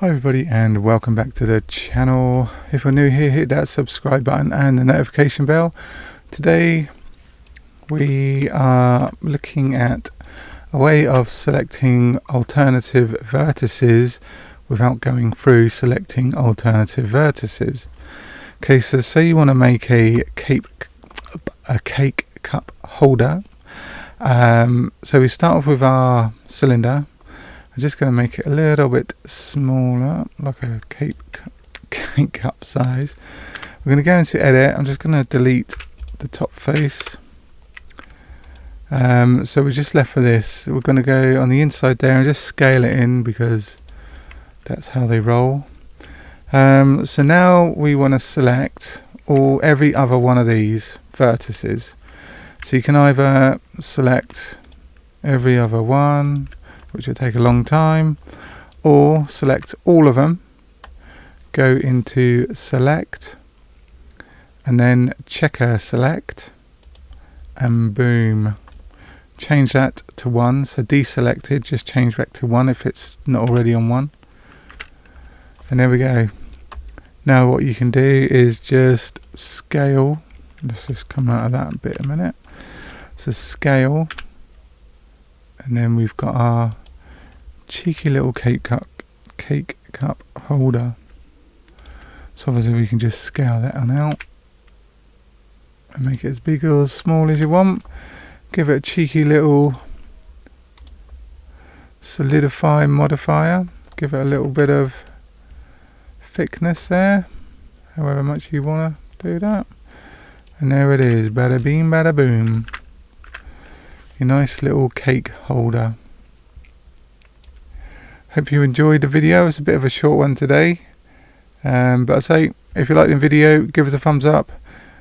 Hi everybody and welcome back to the channel. If you're new here, hit that subscribe button and the notification bell. Today we are looking at a way of selecting alternative vertices without going through selecting alternative vertices. Okay, so say you want to make a cake cup holder. So we start off with our cylinder. I'm just going to make it a little bit smaller, like a cake cup size. We're going to go into edit. I'm just going to delete the top face. So we're just left with this. We're going to go on the inside there and just scale it in because that's how they roll. So now we want to select every other one of these vertices. So you can either select every other one, which will take a long time, or select all of them, go into select, and then checker select, and boom, change that to 1. So deselected, just change back to 1 if it's not already on 1. And there we go. Now what you can do is just scale. Let's just come out of that bit a minute. So scale, and then we've got our cheeky little cake cup holder. So obviously we can just scale that on out and make it as big or as small as you want. Give it a cheeky little solidify modifier. Give it a little bit of thickness there, however much you want to do that. And there it is, bada beam bada boom. Your nice little cake holder. Hope you enjoyed the video. It's a bit of a short one today, but I say, if you like the video, give us a thumbs up.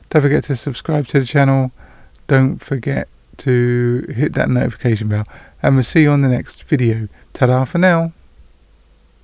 Don't forget to subscribe to the channel. Don't forget to hit that notification bell, and we'll see you on the next video. Ta-da for now.